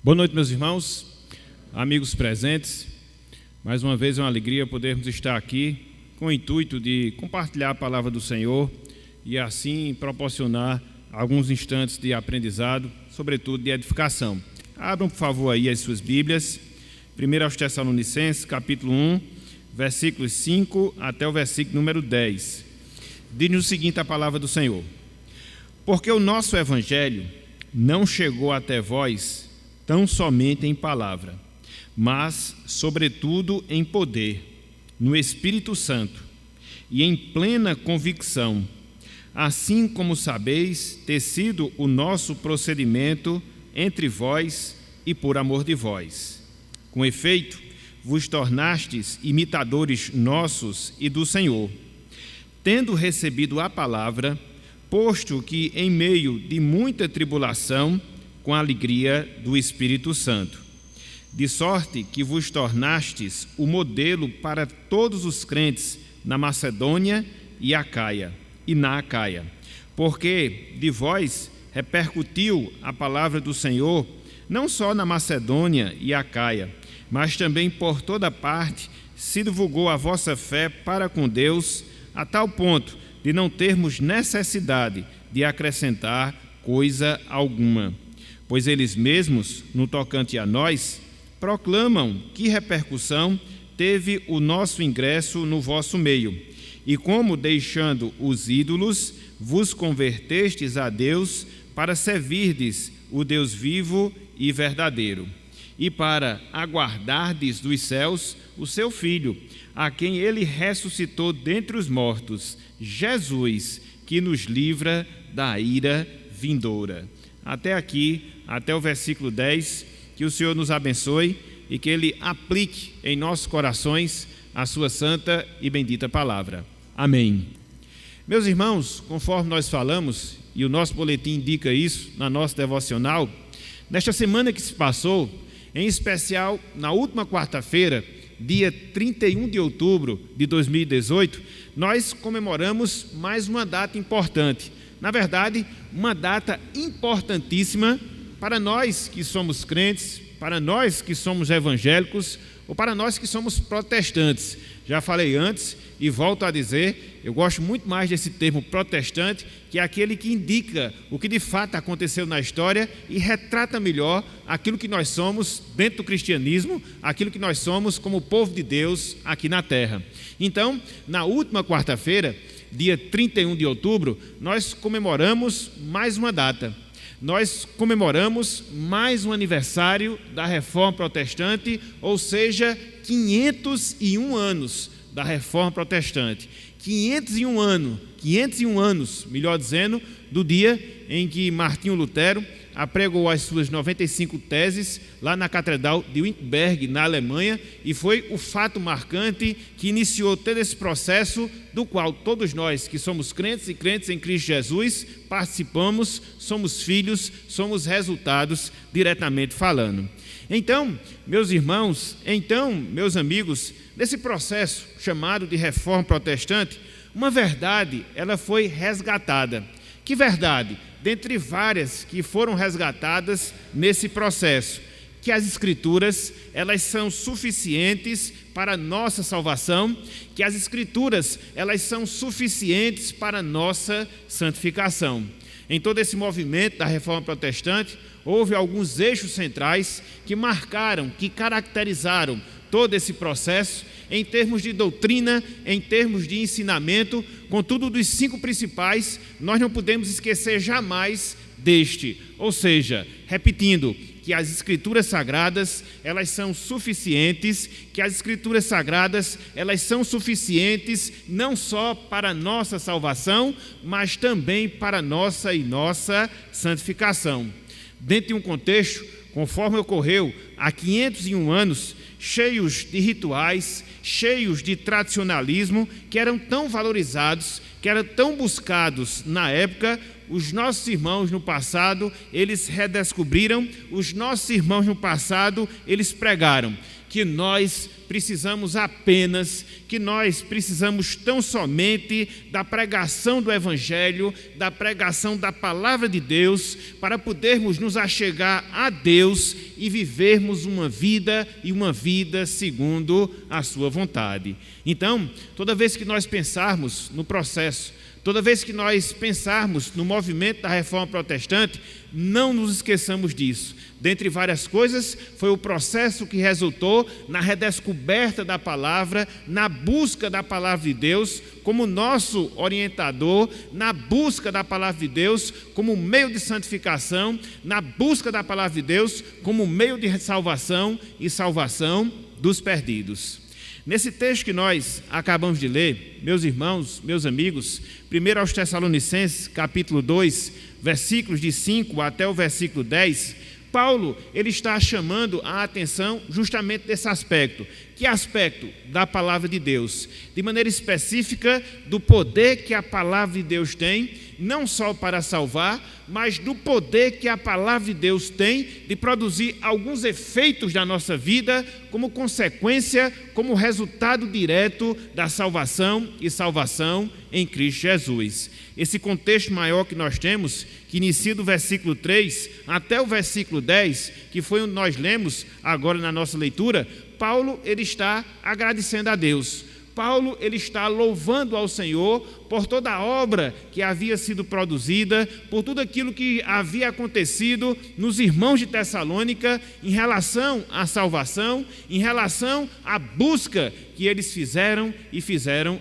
Boa noite, meus irmãos, amigos presentes. Mais uma vez é uma alegria podermos estar aqui com o intuito de compartilhar a palavra do Senhor e assim proporcionar alguns instantes de aprendizado, sobretudo de edificação. Abram, por favor, aí as suas Bíblias. 1 aos Tessalonicenses, capítulo 1, versículos 5 até o versículo número 10. Diz-nos o seguinte a palavra do Senhor: porque o nosso evangelho não chegou até vós tão somente em palavra, mas, sobretudo, em poder, no Espírito Santo e em plena convicção, assim como sabeis ter sido o nosso procedimento entre vós e por amor de vós. Com efeito, vos tornastes imitadores nossos e do Senhor, tendo recebido a palavra, posto que em meio de muita tribulação, com a alegria do Espírito Santo, de sorte que vos tornastes o modelo para todos os crentes na Macedônia e na Acaia, porque de vós repercutiu a palavra do Senhor, não só na Macedônia e Acaia, mas também por toda parte se divulgou a vossa fé para com Deus, a tal ponto de não termos necessidade de acrescentar coisa alguma. Pois eles mesmos, no tocante a nós, proclamam que repercussão teve o nosso ingresso no vosso meio, e como, deixando os ídolos, vos convertestes a Deus para servirdes o Deus vivo e verdadeiro, e para aguardardes dos céus o seu Filho, a quem ele ressuscitou dentre os mortos, Jesus, que nos livra da ira vindoura. Até aqui, até o versículo 10, que o Senhor nos abençoe e que Ele aplique em nossos corações a sua santa e bendita palavra. Amém. Meus irmãos, conforme nós falamos, e o nosso boletim indica isso na nossa devocional, nesta semana que se passou, em especial na última quarta-feira, dia 31 de outubro de 2018, nós comemoramos mais uma data importante. Na verdade, uma data importantíssima para nós que somos crentes, para nós que somos evangélicos ou para nós que somos protestantes. Já falei antes e volto a dizer, eu gosto muito mais desse termo protestante, que é aquele que indica o que de fato aconteceu na história e retrata melhor aquilo que nós somos dentro do cristianismo, aquilo que nós somos como povo de Deus aqui na terra. Então, na última quarta-feira, dia 31 de outubro, nós comemoramos mais uma data. Nós comemoramos mais um aniversário da Reforma Protestante, ou seja, 501 anos da Reforma Protestante. 501 anos, melhor dizendo, do dia em que Martinho Lutero apregou as suas 95 teses lá na Catedral de Wittenberg, na Alemanha, e foi o fato marcante que iniciou todo esse processo do qual todos nós que somos crentes e crentes em Cristo Jesus participamos, somos filhos, somos resultados diretamente falando. Então, meus irmãos, meus amigos, nesse processo chamado de Reforma Protestante, uma verdade, ela foi resgatada. Que verdade? Dentre várias que foram resgatadas nesse processo, que as Escrituras, elas são suficientes para a nossa salvação, que as Escrituras, elas são suficientes para a nossa santificação. Em todo esse movimento da Reforma Protestante, houve alguns eixos centrais que marcaram, que caracterizaram todo esse processo, em termos de doutrina, em termos de ensinamento. Contudo, dos 5 principais, nós não podemos esquecer jamais deste, ou seja, repetindo, que as Escrituras Sagradas, elas são suficientes, que as Escrituras Sagradas, elas são suficientes não só para a nossa salvação, mas também para a nossa santificação. Dentro de um contexto, conforme ocorreu há 501 anos, cheios de rituais, cheios de tradicionalismo, que eram tão valorizados, que eram tão buscados na época os nossos irmãos no passado, eles redescobriram, os nossos irmãos no passado, eles pregaram. Que nós precisamos apenas, que nós precisamos tão somente da pregação do Evangelho, da pregação da Palavra de Deus, para podermos nos achegar a Deus e vivermos uma vida segundo a sua vontade. Então, toda vez que nós pensarmos no processo, toda vez que nós pensarmos no movimento da Reforma Protestante, não nos esqueçamos disso. Dentre várias coisas, foi o processo que resultou na redescoberta da palavra, na busca da palavra de Deus como nosso orientador, na busca da palavra de Deus como meio de santificação, na busca da palavra de Deus como meio de salvação e salvação dos perdidos. Nesse texto que nós acabamos de ler, meus irmãos, meus amigos, 1 aos Tessalonicenses, capítulo 2, versículos de 5 até o versículo 10, Paulo, ele está chamando a atenção justamente desse aspecto. Que aspecto? Da palavra de Deus. De maneira específica, do poder que a palavra de Deus tem, não só para salvar, mas do poder que a palavra de Deus tem de produzir alguns efeitos na nossa vida como consequência, como resultado direto da salvação e salvação em Cristo Jesus. Esse contexto maior que nós temos, que inicia do versículo 3 até o versículo 10, que foi onde nós lemos agora na nossa leitura, Paulo ele está agradecendo a Deus. Paulo ele está louvando ao Senhor por toda a obra que havia sido produzida, por tudo aquilo que havia acontecido nos irmãos de Tessalônica em relação à salvação, em relação à busca que eles fizeram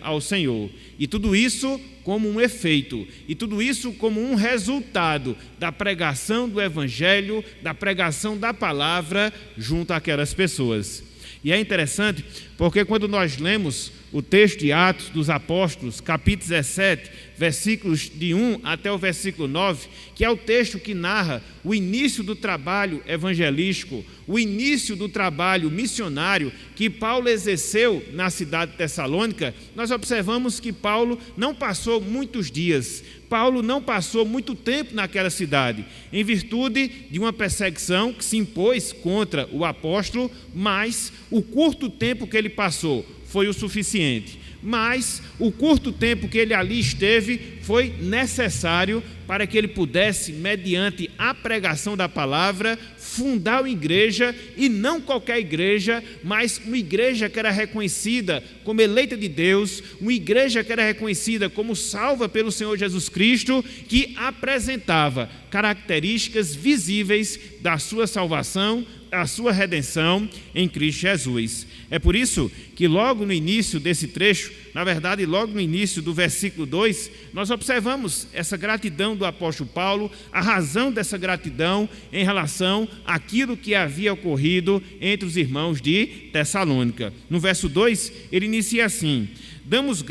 ao Senhor. E tudo isso como um efeito, e tudo isso como um resultado da pregação do Evangelho, da pregação da palavra junto àquelas pessoas. E é interessante porque quando nós lemos o texto de Atos dos Apóstolos, capítulo 17, versículos de 1 até o versículo 9, que é o texto que narra o início do trabalho evangelístico, o início do trabalho missionário que Paulo exerceu na cidade de Tessalônica, nós observamos que Paulo não passou muitos dias, Paulo não passou muito tempo naquela cidade, em virtude de uma perseguição que se impôs contra o apóstolo, mas o curto tempo que ele passou foi o suficiente. Mas o curto tempo que ele ali esteve foi necessário para que ele pudesse, mediante a pregação da palavra, fundar uma igreja, e não qualquer igreja, mas uma igreja que era reconhecida como eleita de Deus, uma igreja que era reconhecida como salva pelo Senhor Jesus Cristo, que apresentava características visíveis da sua salvação, a sua redenção em Cristo Jesus. É por isso que logo no início desse trecho, na verdade logo no início do versículo 2, nós observamos essa gratidão do apóstolo Paulo, a razão dessa gratidão em relação àquilo que havia ocorrido entre os irmãos de Tessalônica. No verso 2, ele inicia assim: damos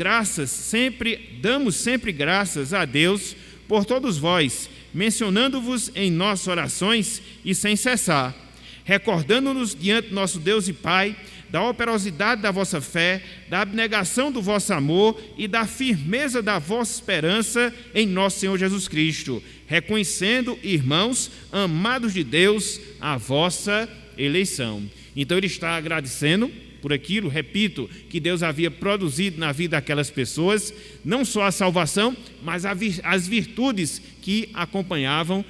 sempre graças a Deus por todos vós, mencionando-vos em nossas orações e sem cessar, recordando-nos diante do nosso Deus e Pai da operosidade da vossa fé, da abnegação do vosso amor e da firmeza da vossa esperança em nosso Senhor Jesus Cristo, reconhecendo, irmãos, amados de Deus, a vossa eleição. Então ele está agradecendo por aquilo, repito, que Deus havia produzido na vida daquelas pessoas, não só a salvação, mas as virtudes que acompanhavam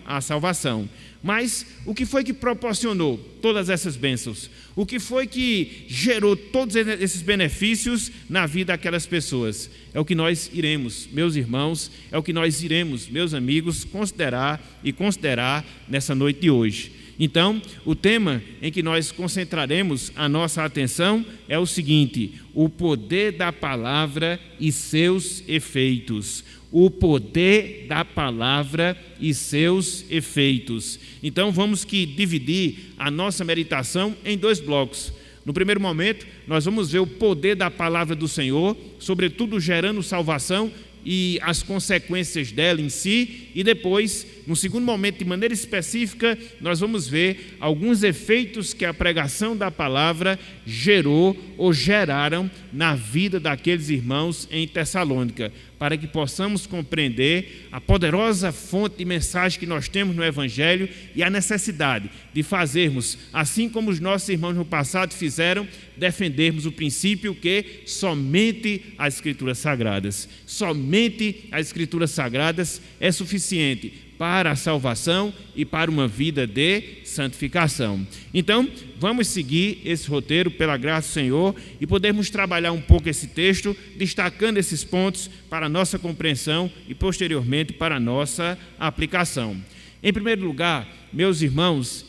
a salvação. Mas o que foi que proporcionou todas essas bênçãos? O que foi que gerou todos esses benefícios na vida daquelas pessoas? É o que nós iremos, meus irmãos, é o que nós iremos, meus amigos, considerar nessa noite de hoje. Então, o tema em que nós concentraremos a nossa atenção é o seguinte: o poder da palavra e seus efeitos. O poder da palavra e seus efeitos. Então vamos dividir a nossa meditação em dois blocos. No primeiro momento, nós vamos ver o poder da palavra do Senhor, sobretudo gerando salvação e as consequências dela em si, e depois, no segundo momento, de maneira específica, nós vamos ver alguns efeitos que a pregação da palavra gerou ou geraram na vida daqueles irmãos em Tessalônica. para que possamos compreender a poderosa fonte de mensagem que nós temos no Evangelho e a necessidade de fazermos, assim como os nossos irmãos no passado fizeram, defendermos o princípio que somente as Escrituras Sagradas, somente as Escrituras Sagradas é suficiente para a salvação e para uma vida de santificação. Então, vamos seguir esse roteiro pela graça do Senhor e podermos trabalhar um pouco esse texto, destacando esses pontos para a nossa compreensão e posteriormente para a nossa aplicação. Em primeiro lugar, meus irmãos,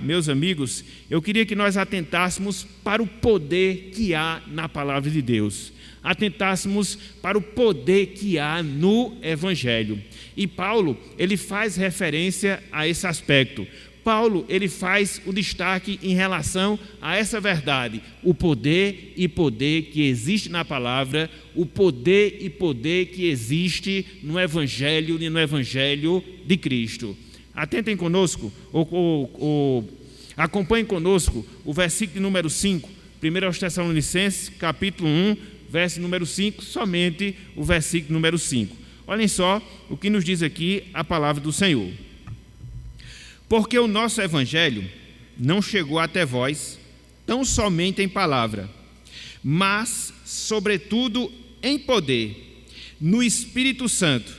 meus amigos, eu queria que nós atentássemos para o poder que há na palavra de Deus. Atentássemos para o poder que há no Evangelho. E Paulo, ele faz referência a esse aspecto. Paulo, ele faz o destaque em relação a essa verdade, o poder e poder que existe na palavra, o poder e poder que existe no Evangelho e no Evangelho de Cristo. Atentem conosco, acompanhem conosco o versículo número 5, 1 aos Tessalonicenses, capítulo 1, verso número 5, somente o versículo número 5. Olhem só o que nos diz aqui a palavra do Senhor. Porque o nosso Evangelho não chegou até vós tão somente em palavra, mas, sobretudo, em poder, no Espírito Santo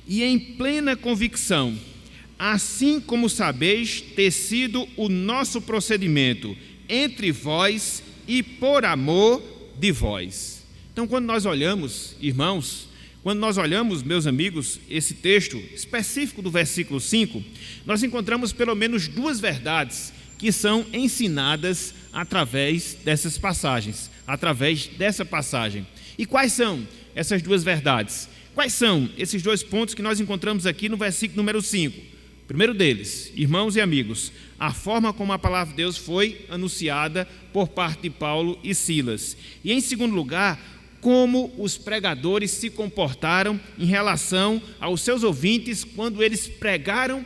e em plena convicção, assim como sabeis ter sido o nosso procedimento entre vós e por amor de vós. Então, quando nós olhamos, irmãos, quando nós olhamos, meus amigos, esse texto específico do versículo 5, nós encontramos pelo menos duas verdades que são ensinadas através dessas passagens, através dessa passagem. E quais são essas duas verdades? Quais são esses dois pontos que nós encontramos aqui no versículo número 5? O primeiro deles, irmãos e amigos, a forma como a palavra de Deus foi anunciada por parte de Paulo e Silas. E em segundo lugar, como os pregadores se comportaram em relação aos seus ouvintes quando eles pregaram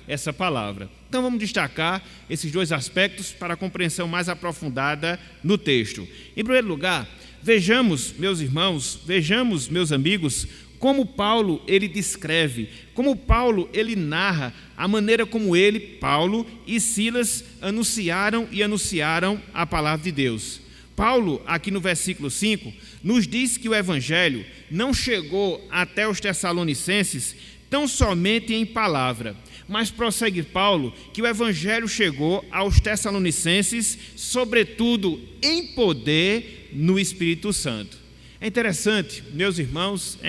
essa palavra. Então vamos destacar esses dois aspectos para a compreensão mais aprofundada no texto. Em primeiro lugar, vejamos, meus irmãos, vejamos, meus amigos, como Paulo ele descreve, como Paulo ele narra a maneira como ele, Paulo e Silas anunciaram a palavra de Deus. Paulo, aqui no versículo 5, nos diz que o Evangelho não chegou até os Tessalonicenses tão somente em palavra, mas prossegue Paulo que o Evangelho chegou aos Tessalonicenses, sobretudo em poder no Espírito Santo. É interessante, meus irmãos,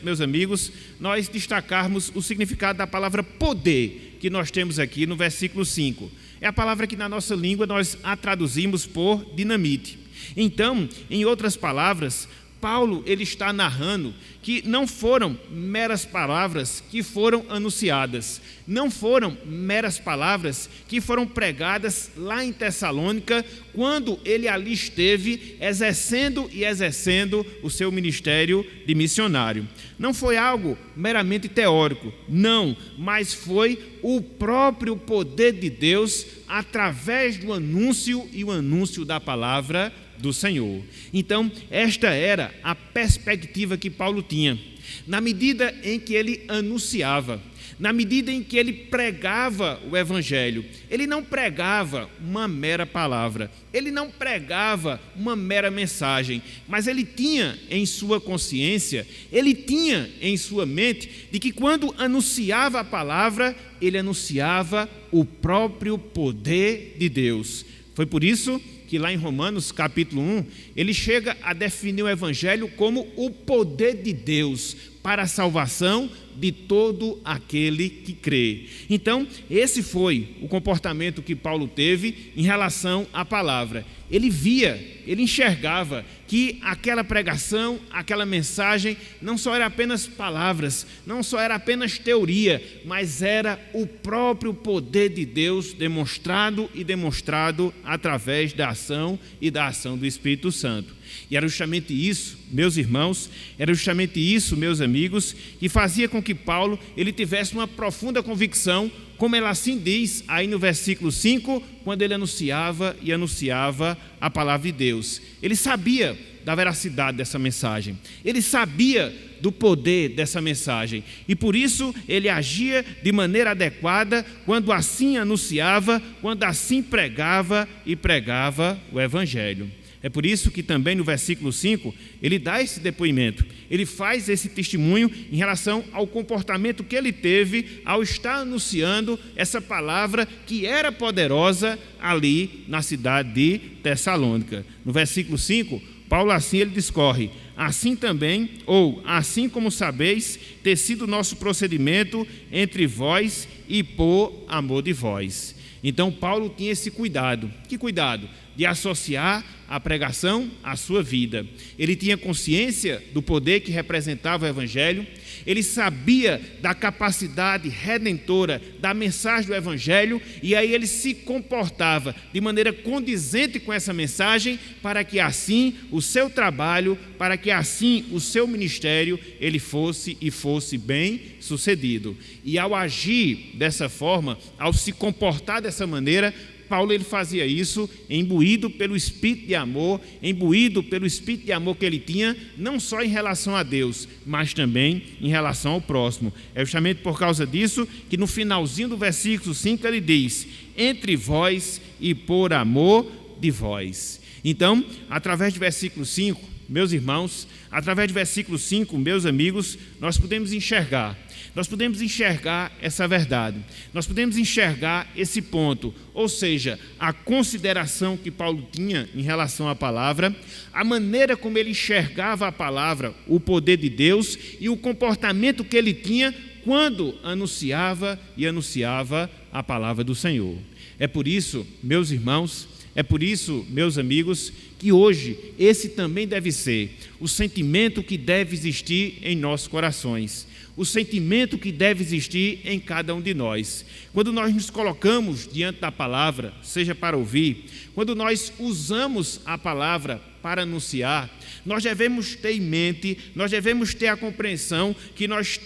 meus amigos, nós destacarmos o significado da palavra poder que nós temos aqui no versículo 5. É a palavra que na nossa língua nós a traduzimos por dinamite. Então, em outras palavras, Paulo ele está narrando que não foram meras palavras que foram anunciadas, não foram meras palavras que foram pregadas lá em Tessalônica, quando ele ali esteve exercendo o seu ministério de missionário. Não foi algo meramente teórico, não, mas foi o próprio poder de Deus através do anúncio da palavra do Senhor. Então, esta era a perspectiva que Paulo tinha. Na medida em que ele anunciava, na medida em que ele pregava o Evangelho, ele não pregava uma mera palavra, ele não pregava uma mera mensagem, mas ele tinha em sua consciência, ele tinha em sua mente, de que quando anunciava a palavra, ele anunciava o próprio poder de Deus. Foi por isso que lá em Romanos capítulo 1, ele chega a definir o Evangelho como o poder de Deus para a salvação de todo aquele que crê. Então, esse foi o comportamento que Paulo teve em relação à palavra. Ele via, ele enxergava que aquela pregação, aquela mensagem, não só era apenas palavras, não só era apenas teoria, mas era o próprio poder de Deus demonstrado através da ação do Espírito Santo. E era justamente isso, meus irmãos, era justamente isso, meus amigos, que fazia com que Paulo ele tivesse uma profunda convicção, como ela assim diz aí no versículo 5, quando ele anunciava a palavra de Deus. Ele sabia da veracidade dessa mensagem. Ele sabia do poder dessa mensagem e por isso ele agia de maneira adequada quando assim anunciava, quando assim pregava e pregava o Evangelho. É por isso que também no versículo 5 ele dá esse depoimento, ele faz esse testemunho em relação ao comportamento que ele teve ao estar anunciando essa palavra que era poderosa ali na cidade de Tessalônica. No versículo 5, Paulo assim ele discorre: assim também, ou assim como sabeis, ter sido nosso procedimento entre vós e por amor de vós. Então Paulo tinha esse cuidado. Que cuidado? De associar a pregação à sua vida. Ele tinha consciência do poder que representava o Evangelho, ele sabia da capacidade redentora da mensagem do Evangelho, e aí ele se comportava de maneira condizente com essa mensagem, para que assim o seu trabalho, para que assim o seu ministério, ele fosse bem sucedido. E ao agir dessa forma, ao se comportar dessa maneira, Paulo ele fazia isso imbuído pelo Espírito de amor, que ele tinha, não só em relação a Deus, mas também em relação ao próximo. É justamente por causa disso que no finalzinho do versículo 5 ele diz: entre vós e por amor de vós. Então, através do versículo 5, meus irmãos, através do versículo 5, meus amigos, nós podemos enxergar essa verdade, nós podemos enxergar esse ponto, ou seja, a consideração que Paulo tinha em relação à palavra, a maneira como ele enxergava a palavra, o poder de Deus e o comportamento que ele tinha quando anunciava a palavra do Senhor. É por isso, meus irmãos, meus amigos, que hoje esse também deve ser o sentimento que deve existir em nossos corações, o sentimento que deve existir em cada um de nós. Quando nós nos colocamos diante da palavra, seja para ouvir, quando nós usamos a palavra para anunciar, nós devemos ter em mente, nós devemos ter a compreensão que nós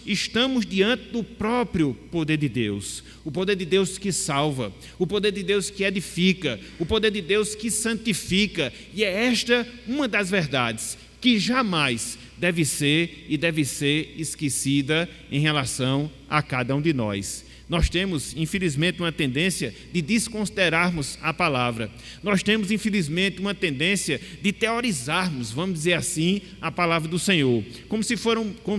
estamos diante do próprio poder de Deus, o poder de Deus que salva, o poder de Deus que edifica, o poder de Deus que santifica, e é esta uma das verdades que jamais deve ser esquecida em relação a cada um de nós. Nós temos, infelizmente, uma tendência de desconsiderarmos a palavra. Nós temos, infelizmente, uma tendência de teorizarmos, vamos dizer assim, a palavra do Senhor, como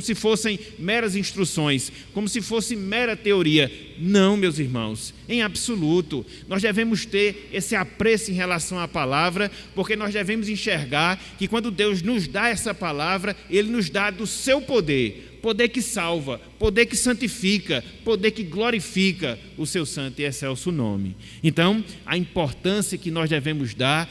se fossem meras instruções, como se fosse mera teoria. Não, meus irmãos, em absoluto. Nós devemos ter esse apreço em relação à palavra, porque nós devemos enxergar que quando Deus nos dá essa palavra, Ele nos dá do seu poder. Poder que salva, poder que santifica, poder que glorifica o seu santo e excelso nome. Então, a importância que nós devemos dar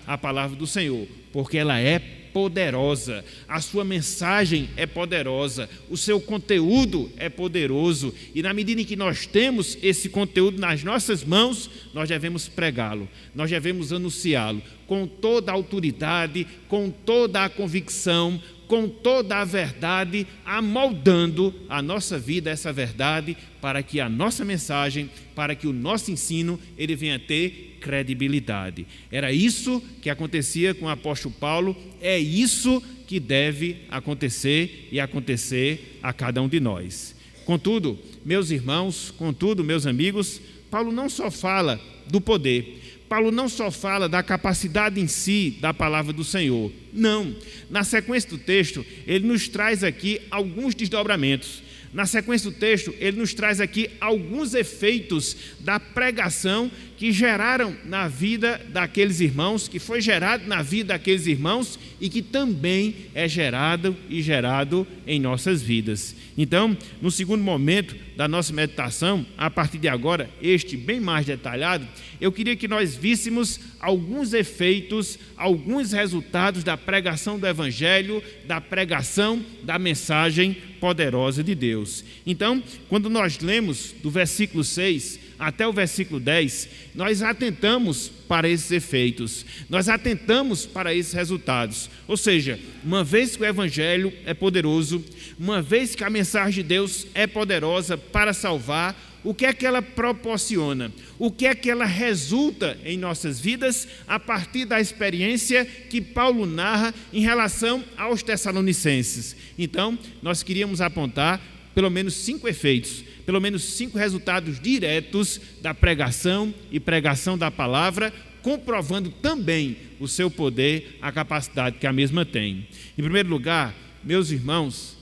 à palavra do Senhor, porque ela é poderosa, a sua mensagem é poderosa, o seu conteúdo é poderoso, e na medida em que nós temos esse conteúdo nas nossas mãos, nós devemos pregá-lo, nós devemos anunciá-lo com toda a autoridade, com toda a convicção, com toda a verdade, amoldando a nossa vida, essa verdade, para que a nossa mensagem, para que o nosso ensino, ele venha a ter credibilidade. Era isso que acontecia com o apóstolo Paulo, é isso que deve acontecer e acontecer a cada um de nós. Contudo, meus irmãos, meus amigos, Paulo não só fala do poder, Paulo não só fala da capacidade em si da palavra do Senhor. Não. Na sequência do texto, ele nos traz aqui alguns desdobramentos. Na sequência do texto, ele nos traz aqui alguns efeitos da pregação que geraram na vida daqueles irmãos, que foi gerado na vida daqueles irmãos e que também é gerado em nossas vidas. Então, no segundo momento da nossa meditação, a partir de agora, este bem mais detalhado, eu queria que nós víssemos alguns efeitos, alguns resultados da pregação do Evangelho, da pregação da mensagem poderosa de Deus. Então, quando nós lemos do versículo 6 até o versículo 10, nós atentamos para esses efeitos, nós atentamos para esses resultados. Ou seja, uma vez que o Evangelho é poderoso, uma vez que a mensagem de Deus é poderosa para salvar, o que é que ela proporciona, o que é que ela resulta em nossas vidas a partir da experiência que Paulo narra em relação aos Tessalonicenses. Então, nós queríamos apontar pelo menos 5 efeitos, pelo menos 5 resultados diretos da pregação e pregação da palavra, comprovando também o seu poder, a capacidade que a mesma tem. Em primeiro lugar, meus irmãos,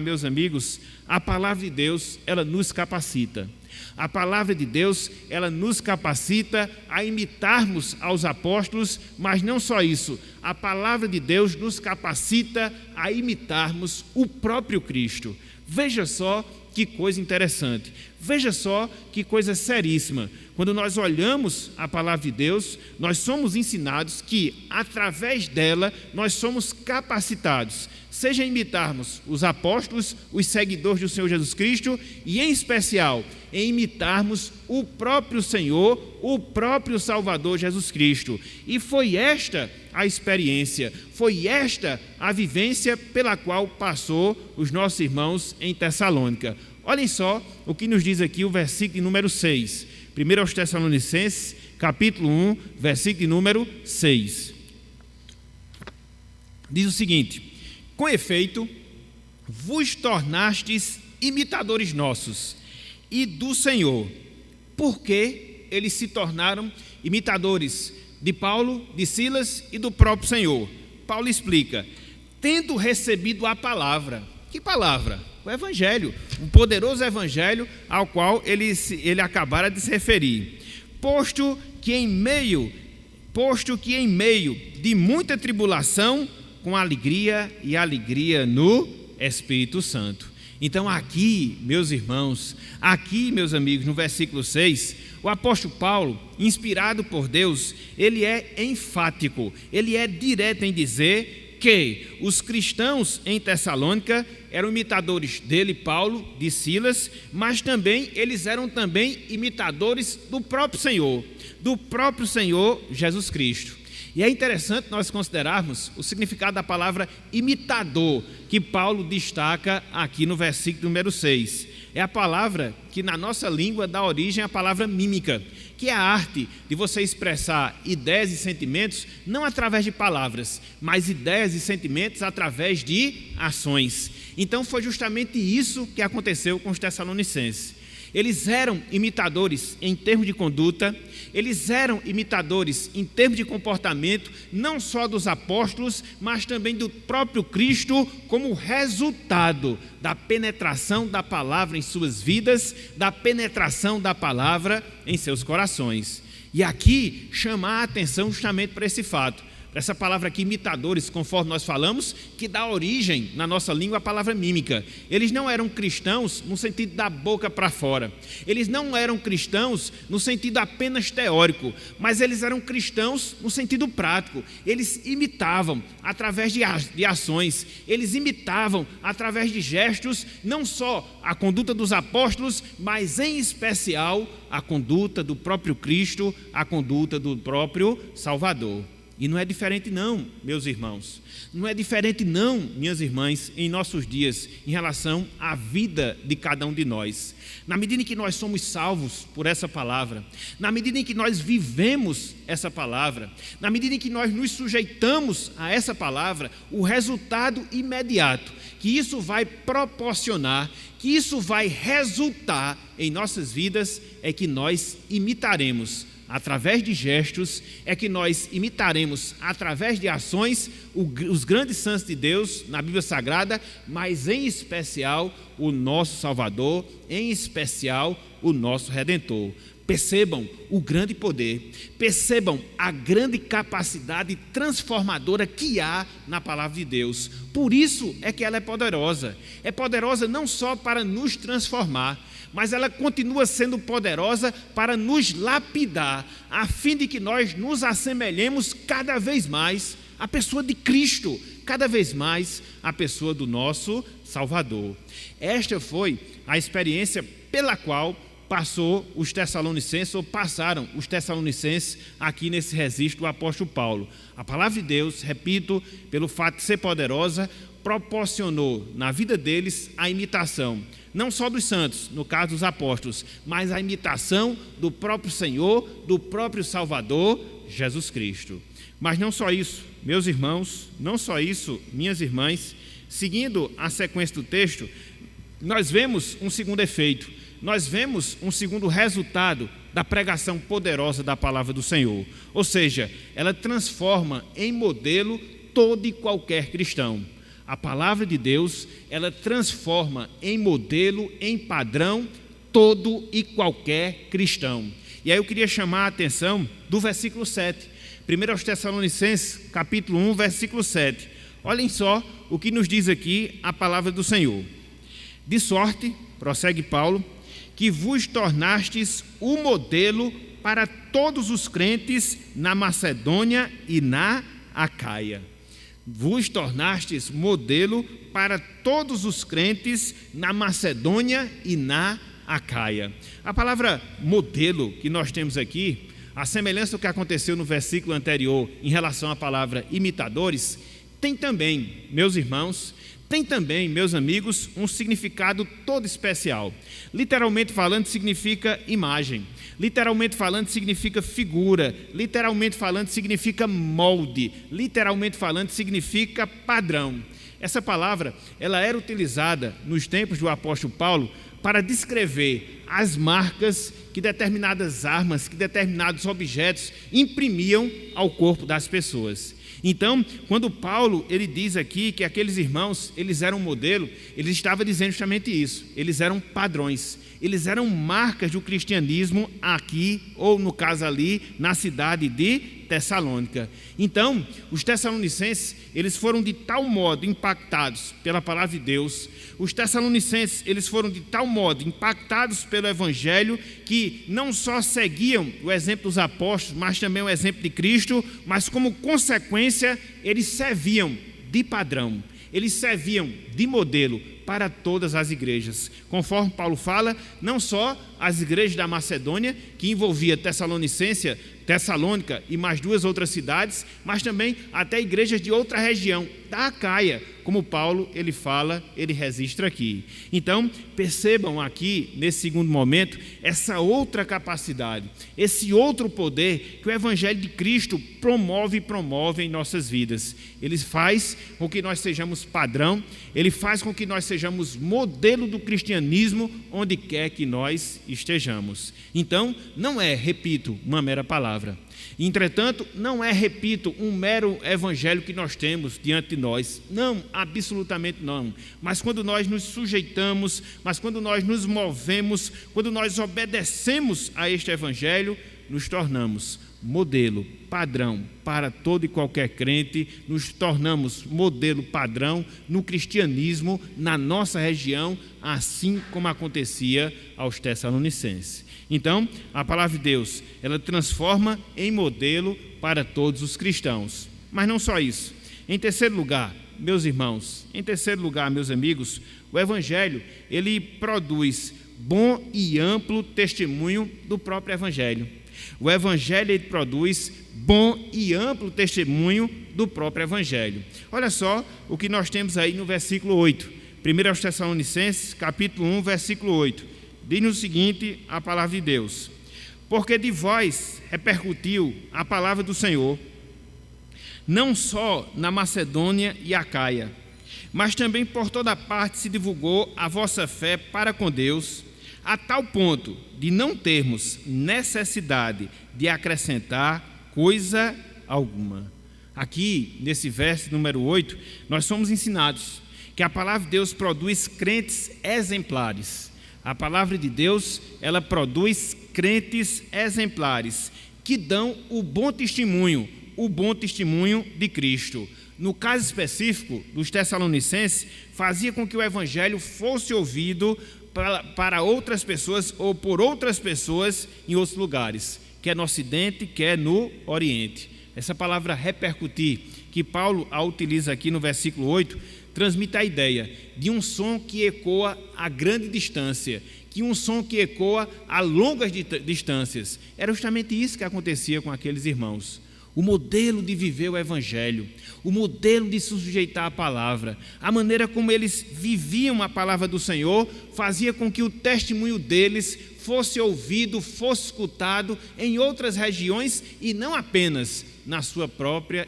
meus amigos, a palavra de Deus, ela nos capacita. A palavra de Deus, ela nos capacita a imitarmos aos apóstolos, mas não só isso, a palavra de Deus nos capacita a imitarmos o próprio Cristo. Veja só que coisa interessante, veja só que coisa seríssima. Quando nós olhamos a palavra de Deus, nós somos ensinados que, através dela, nós somos capacitados, seja em imitarmos os apóstolos, os seguidores do Senhor Jesus Cristo, e em especial, em imitarmos o próprio Senhor, o próprio Salvador Jesus Cristo. E foi esta a experiência, foi esta a vivência pela qual passou os nossos irmãos em Tessalônica. Olhem só o que nos diz aqui o versículo número 6. 1 aos Tessalonicenses, capítulo 1, versículo número 6. Diz o seguinte: com efeito, vos tornastes imitadores nossos e do Senhor, porque eles se tornaram imitadores de Paulo, de Silas e do próprio Senhor. Paulo explica: tendo recebido a palavra. Que palavra? O Evangelho, um poderoso Evangelho ao qual ele acabara de se referir. Posto que em meio de muita tribulação, com alegria e alegria no Espírito Santo. Então aqui, meus irmãos, aqui, meus amigos, no versículo 6, o apóstolo Paulo, inspirado por Deus, ele é enfático, ele é direto em dizer que os cristãos em Tessalônica eram imitadores dele, Paulo, de Silas, mas também eles eram também imitadores do próprio Senhor Jesus Cristo. E é interessante nós considerarmos o significado da palavra imitador, que Paulo destaca aqui no versículo número 6. É a palavra que na nossa língua dá origem à palavra mímica, que é a arte de você expressar ideias e sentimentos não através de palavras, mas ideias e sentimentos através de ações. Então foi justamente isso que aconteceu com os Tessalonicenses. Eles eram imitadores em termos de conduta, eles eram imitadores em termos de comportamento, não só dos apóstolos, mas também do próprio Cristo, como resultado da penetração da palavra em suas vidas, da penetração da palavra em seus corações. E aqui chamar a atenção justamente para esse fato. Essa palavra aqui, imitadores, conforme nós falamos, que dá origem na nossa língua à palavra mímica. Eles não eram cristãos no sentido da boca para fora. Eles não eram cristãos no sentido apenas teórico, mas eles eram cristãos no sentido prático. Eles imitavam através de ações, eles imitavam através de gestos, não só a conduta dos apóstolos, mas em especial a conduta do próprio Cristo, a conduta do próprio Salvador. E não é diferente não, meus irmãos, não é diferente não, minhas irmãs, em nossos dias, em relação à vida de cada um de nós. Na medida em que nós somos salvos por essa palavra, na medida em que nós vivemos essa palavra, na medida em que nós nos sujeitamos a essa palavra, o resultado imediato que isso vai proporcionar, que isso vai resultar em nossas vidas, é que nós imitaremos através de gestos, é que nós imitaremos através de ações os grandes santos de Deus na Bíblia Sagrada, mas em especial o nosso Salvador, em especial o nosso Redentor. Percebam o grande poder, percebam a grande capacidade transformadora que há na palavra de Deus. Por isso é que ela é poderosa não só para nos transformar, mas ela continua sendo poderosa para nos lapidar, a fim de que nós nos assemelhemos cada vez mais à pessoa de Cristo, cada vez mais à pessoa do nosso Salvador. Esta foi a experiência pela qual passaram os Tessalonicenses aqui nesse registro do apóstolo Paulo. A palavra de Deus, repito, pelo fato de ser poderosa, proporcionou na vida deles a imitação, não só dos santos, no caso dos apóstolos, mas a imitação do próprio Senhor, do próprio Salvador, Jesus Cristo. Mas não só isso, meus irmãos, não só isso, minhas irmãs, seguindo a sequência do texto, nós vemos um segundo efeito, nós vemos um segundo resultado da pregação poderosa da palavra do Senhor. Ou seja, ela transforma em modelo todo e qualquer cristão. A palavra de Deus, ela transforma em modelo, em padrão, todo e qualquer cristão. E aí eu queria chamar a atenção do versículo 7. 1 aos Tessalonicenses, capítulo 1, versículo 7. Olhem só o que nos diz aqui a palavra do Senhor. De sorte, prossegue Paulo, que vos tornastes o modelo para todos os crentes na Macedônia e na Acaia. Vos tornastes modelo para todos os crentes na Macedônia e na Acaia. A palavra modelo que nós temos aqui, a semelhança do que aconteceu no versículo anterior em relação à palavra imitadores, tem também, meus irmãos, tem também, meus amigos, um significado todo especial. Literalmente falando, significa imagem. Literalmente falando, significa figura. Literalmente falando, significa molde. Literalmente falando, significa padrão. Essa palavra, ela era utilizada nos tempos do apóstolo Paulo para descrever as marcas que determinadas armas, que determinados objetos imprimiam ao corpo das pessoas. Então, quando Paulo ele diz aqui que aqueles irmãos, eles eram modelo, ele estava dizendo justamente isso. Eles eram padrões, eles eram marcas do cristianismo aqui, ou no caso ali, na cidade de Tessalônica. Então, os tessalonicenses, eles foram de tal modo impactados pela palavra de Deus, os tessalonicenses, eles foram de tal modo impactados pelo evangelho, que não só seguiam o exemplo dos apóstolos, mas também o exemplo de Cristo, mas como consequência, eles serviam de padrão, eles serviam de modelo para todas as igrejas. Conforme Paulo fala, não só as igrejas da Macedônia, que envolvia Tessalônica e mais 2 outras cidades, mas também até igrejas de outra região, da Acaia, como Paulo ele fala, ele registra aqui. Então, percebam aqui, nesse segundo momento, essa outra capacidade, esse outro poder que o Evangelho de Cristo promove em nossas vidas. Ele faz com que nós sejamos padrão, ele faz com que nós sejamos modelo do cristianismo onde quer que nós estejamos. Então, não é, repito, uma mera palavra. Entretanto, não é, repito, um mero evangelho que nós temos diante de nós. Não, absolutamente não. Mas quando nós nos sujeitamos, mas quando nós nos movemos, quando nós obedecemos a este evangelho, nos tornamos modelo, padrão para todo e qualquer crente, nos tornamos modelo, padrão no cristianismo, na nossa região, assim como acontecia aos tessalonicenses. Então, a palavra de Deus, ela transforma em modelo para todos os cristãos. Mas não só isso. Em terceiro lugar, meus irmãos, em terceiro lugar, meus amigos, o Evangelho, ele produz bom e amplo testemunho do próprio Evangelho. O Evangelho, ele produz bom e amplo testemunho do próprio Evangelho. Olha só o que nós temos aí no versículo 8. 1 aos Tessalonicenses, capítulo 1, versículo 8. Diz-nos o seguinte, a palavra de Deus: porque de vós repercutiu a palavra do Senhor, não só na Macedônia e Acaia, mas também por toda parte se divulgou a vossa fé para com Deus, a tal ponto de não termos necessidade de acrescentar coisa alguma. Aqui, nesse verso número 8, nós somos ensinados que a palavra de Deus produz crentes exemplares. A palavra de Deus, ela produz crentes exemplares, que dão o bom testemunho de Cristo. No caso específico dos Tessalonicenses, fazia com que o Evangelho fosse ouvido para outras pessoas ou por outras pessoas em outros lugares, quer no Ocidente, quer no Oriente. Essa palavra repercutir, que Paulo a utiliza aqui no versículo 8, transmite a ideia de um som que ecoa a grande distância, que um som que ecoa a longas distâncias. Era justamente isso que acontecia com aqueles irmãos. o modelo de viver o Evangelho, o modelo de se sujeitar à palavra, a maneira como eles viviam a palavra do Senhor, fazia com que o testemunho deles fosse ouvido, fosse escutado em outras regiões e não apenas na sua própria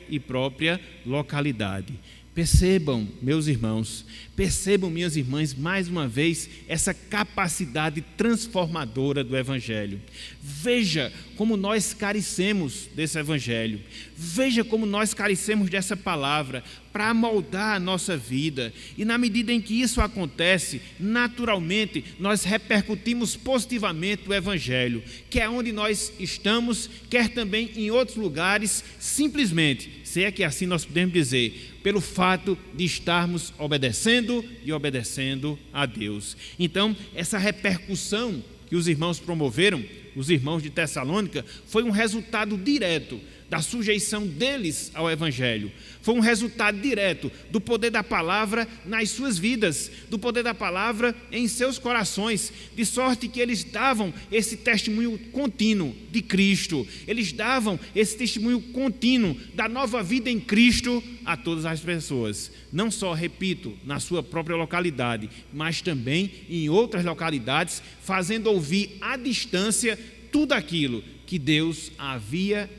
localidade. Percebam, meus irmãos, percebam, minhas irmãs, mais uma vez, essa capacidade transformadora do Evangelho. Veja como nós carecemos desse Evangelho. Veja como nós carecemos dessa palavra para moldar a nossa vida. E na medida em que isso acontece, naturalmente, nós repercutimos positivamente o Evangelho, quer onde nós estamos, quer também em outros lugares, simplesmente, se é que assim nós podemos dizer, pelo fato de estarmos obedecendo e obedecendo a Deus. Então, essa repercussão que os irmãos promoveram, os irmãos de Tessalônica, foi um resultado direto da sujeição deles ao Evangelho. Foi um resultado direto do poder da palavra nas suas vidas, do poder da palavra em seus corações, de sorte que eles davam esse testemunho contínuo de Cristo, eles davam esse testemunho contínuo da nova vida em Cristo a todas as pessoas. Não só, repito, na sua própria localidade, mas também em outras localidades, fazendo ouvir à distância tudo aquilo que Deus havia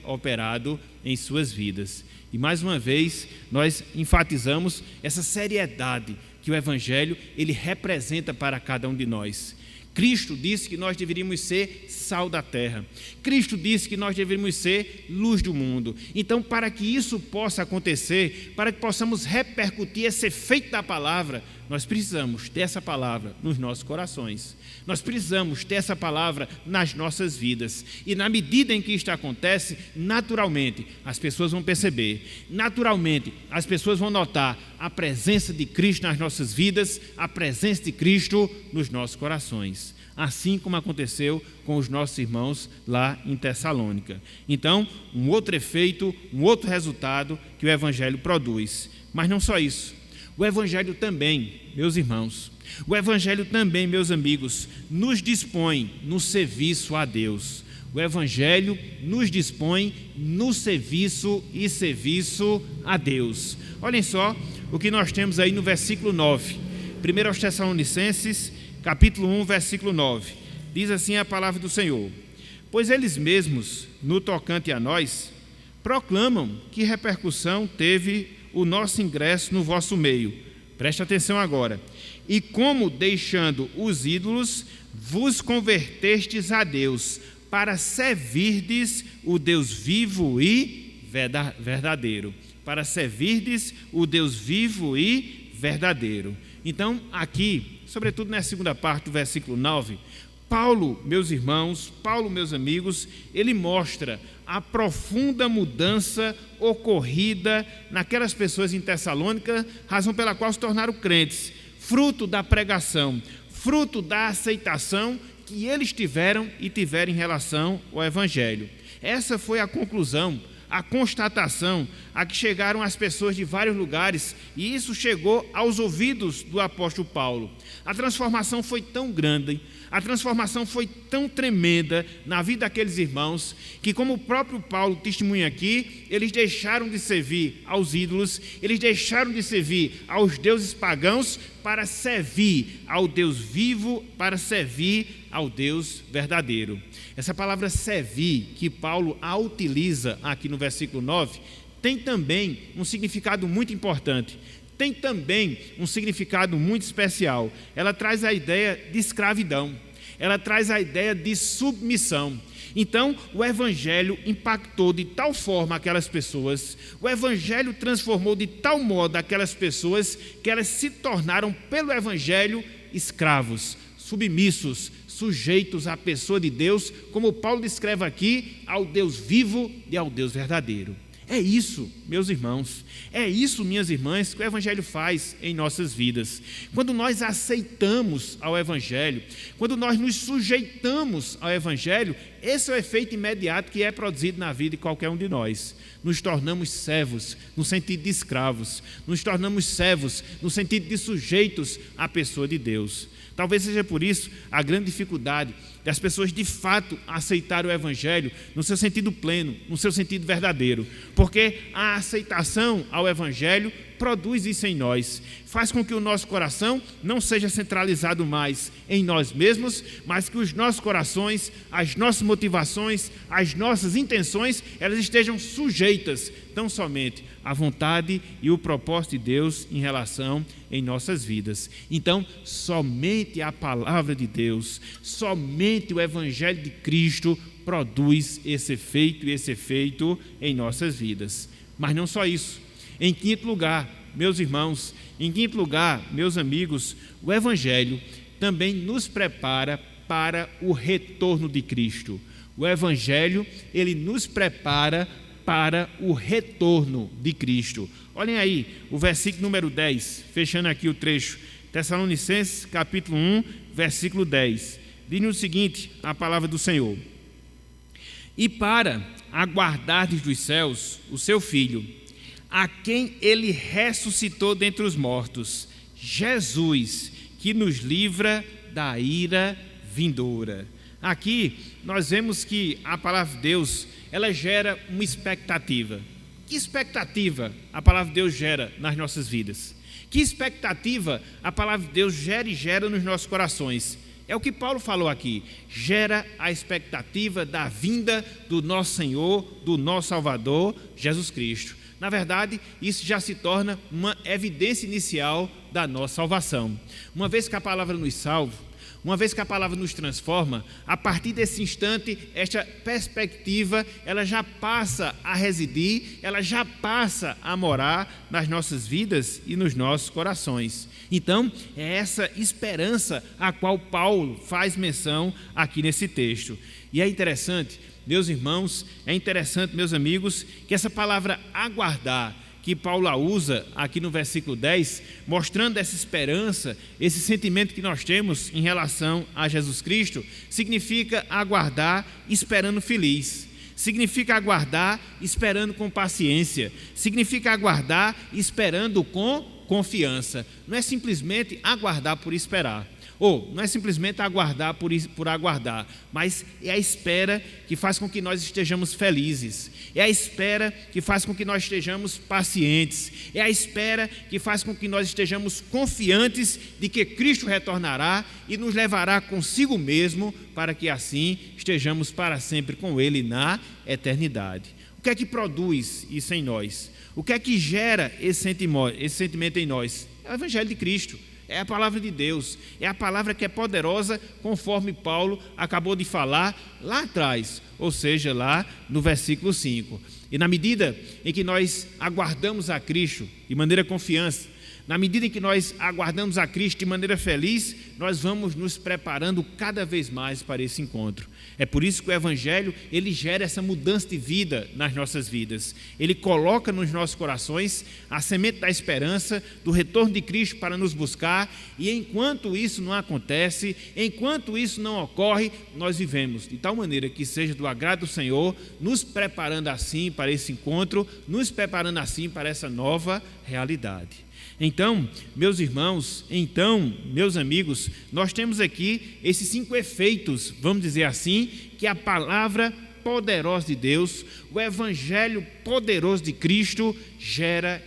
operado em suas vidas. E mais uma vez, nós enfatizamos essa seriedade que o Evangelho ele representa para cada um de nós. Cristo disse que nós deveríamos ser sal da terra. Cristo disse que nós deveríamos ser luz do mundo. Então, para que isso possa acontecer, para que possamos repercutir esse efeito da palavra, nós precisamos ter essa palavra nos nossos corações. Nós precisamos ter essa palavra nas nossas vidas. E na medida em que isto acontece, naturalmente, as pessoas vão perceber. Naturalmente, as pessoas vão notar a presença de Cristo nas nossas vidas, a presença de Cristo nos nossos corações. Assim como aconteceu com os nossos irmãos lá em Tessalônica. Então, um outro efeito, um outro resultado que o Evangelho produz. Mas não só isso. O Evangelho também, meus irmãos, o Evangelho também, meus amigos, nos dispõe no serviço a Deus. O Evangelho nos dispõe no serviço a Deus. Olhem só o que nós temos aí no versículo 9. 1 aos Tessalonicenses, capítulo 1, versículo 9. Diz assim a palavra do Senhor: pois eles mesmos, no tocante a nós, proclamam que repercussão teve o nosso ingresso no vosso meio. Preste atenção agora. E como, deixando os ídolos, vos convertestes a Deus, para servirdes o Deus vivo e verdadeiro. Para servirdes o Deus vivo e verdadeiro. Então, aqui, sobretudo na segunda parte do versículo 9, Paulo, meus irmãos, Paulo, meus amigos, ele mostra a profunda mudança ocorrida naquelas pessoas em Tessalônica, razão pela qual se tornaram crentes, fruto da pregação, fruto da aceitação que eles tiveram em relação ao Evangelho. Essa foi a conclusão, a constatação a que chegaram as pessoas de vários lugares, e isso chegou aos ouvidos do apóstolo Paulo. A transformação foi tão grande, a transformação foi tão tremenda na vida daqueles irmãos, que, como o próprio Paulo testemunha aqui, eles deixaram de servir aos ídolos, eles deixaram de servir aos deuses pagãos para servir ao Deus vivo, para servir ao Deus verdadeiro. Essa palavra servir, que Paulo a utiliza aqui no versículo 9, tem também um significado muito importante. Tem também um significado muito especial. Ela traz a ideia de escravidão. Ela traz a ideia de submissão. Então, o Evangelho impactou de tal forma aquelas pessoas, o Evangelho transformou de tal modo aquelas pessoas, que elas se tornaram, pelo Evangelho, escravos, submissos, sujeitos à pessoa de Deus, como Paulo descreve aqui, ao Deus vivo e ao Deus verdadeiro. É isso, meus irmãos, é isso, minhas irmãs, que o Evangelho faz em nossas vidas. Quando nós aceitamos ao Evangelho, quando nós nos sujeitamos ao Evangelho, esse é o efeito imediato que é produzido na vida de qualquer um de nós. Nos tornamos servos, no sentido de escravos, nos tornamos servos, no sentido de sujeitos à pessoa de Deus. Talvez seja por isso a grande dificuldade das pessoas de fato aceitarem o Evangelho no seu sentido pleno, no seu sentido verdadeiro, porque a aceitação ao Evangelho produz isso em nós, faz com que o nosso coração não seja centralizado mais em nós mesmos, mas que os nossos corações, as nossas motivações, as nossas intenções, elas estejam sujeitas tão somente à vontade e o propósito de Deus em relação em nossas vidas. Então, somente a palavra de Deus, somente o Evangelho de Cristo produz esse efeito em nossas vidas. Mas não só isso. Em quinto lugar, meus irmãos, meus amigos, o Evangelho também nos prepara para o retorno de Cristo. O Evangelho, ele nos prepara para o retorno de Cristo. Olhem aí, o versículo número 10, fechando aqui o trecho, Tessalonicenses, capítulo 1, versículo 10. Diz-nos o seguinte, a palavra do Senhor: e para aguardardes dos céus o seu Filho, a quem ele ressuscitou dentre os mortos, Jesus, que nos livra da ira vindoura. Aqui nós vemos que a palavra de Deus, ela gera uma expectativa. Que expectativa a palavra de Deus gera nas nossas vidas? Que expectativa a palavra de Deus gera nos nossos corações? É o que Paulo falou aqui, gera a expectativa da vinda do nosso Senhor, do nosso Salvador, Jesus Cristo. Na verdade, isso já se torna uma evidência inicial da nossa salvação. Uma vez que a palavra nos salva, uma vez que a palavra nos transforma, a partir desse instante, esta perspectiva, ela já passa a residir, ela já passa a morar nas nossas vidas e nos nossos corações. Então, é essa esperança a qual Paulo faz menção aqui nesse texto. E é interessante, meus irmãos, meus amigos, que essa palavra aguardar, que Paulo usa aqui no versículo 10, mostrando essa esperança, esse sentimento que nós temos em relação a Jesus Cristo, significa aguardar esperando feliz, significa aguardar esperando com paciência, significa aguardar esperando com confiança. Não é simplesmente aguardar por esperar, ou não é simplesmente aguardar por aguardar, mas é a espera que faz com que nós estejamos felizes, é a espera que faz com que nós estejamos pacientes, é a espera que faz com que nós estejamos confiantes de que Cristo retornará e nos levará consigo mesmo, para que assim estejamos para sempre com Ele na eternidade. O que é que produz isso em nós? O que é que gera esse sentimento em nós? É o Evangelho de Cristo. É a palavra de Deus, é a palavra que é poderosa, conforme Paulo acabou de falar lá atrás, ou seja, lá no versículo 5. E na medida em que nós aguardamos a Cristo de maneira confiante, na medida em que nós aguardamos a Cristo de maneira feliz, nós vamos nos preparando cada vez mais para esse encontro. É por isso que o Evangelho, ele gera essa mudança de vida nas nossas vidas. Ele coloca nos nossos corações a semente da esperança, do retorno de Cristo para nos buscar, e enquanto isso não acontece, enquanto isso não ocorre, nós vivemos de tal maneira que seja do agrado do Senhor, nos preparando assim para esse encontro, nos preparando assim para essa nova realidade. Então, meus irmãos, meus amigos, nós temos aqui esses 5 efeitos, vamos dizer assim, que a palavra poderosa de Deus, o Evangelho poderoso de Cristo gera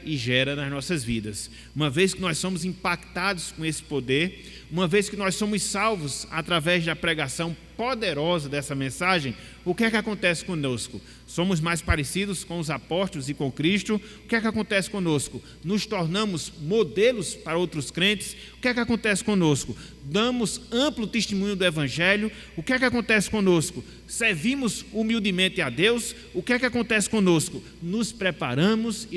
nas nossas vidas. Uma vez que nós somos impactados com esse poder, uma vez que nós somos salvos através da pregação poderosa dessa mensagem, o que é que acontece conosco? Somos mais parecidos com os apóstolos e com Cristo. O que é que acontece conosco? Nos tornamos modelos para outros crentes. O que é que acontece conosco? Damos amplo testemunho do Evangelho. O que é que acontece conosco? Servimos humildemente a Deus. O que é que acontece conosco? Nos preparamos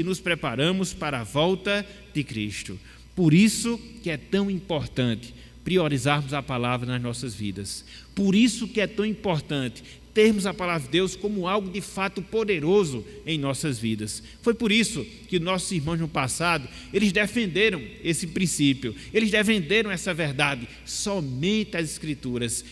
para a volta de Cristo. Por isso que é tão importante priorizarmos a palavra nas nossas vidas. Por isso que é tão importante termos a palavra de Deus como algo de fato poderoso em nossas vidas. Foi por isso que nossos irmãos no passado, eles defenderam esse princípio, eles defenderam essa verdade. Somente as Escrituras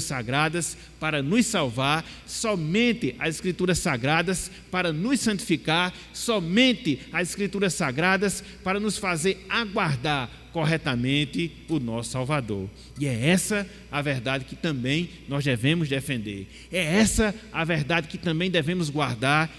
sagradas para nos salvar, somente as Escrituras sagradas para nos santificar, somente as Escrituras sagradas para nos fazer aguardar corretamente o nosso Salvador. E é essa a verdade que também nós devemos defender. É essa a verdade que também devemos guardar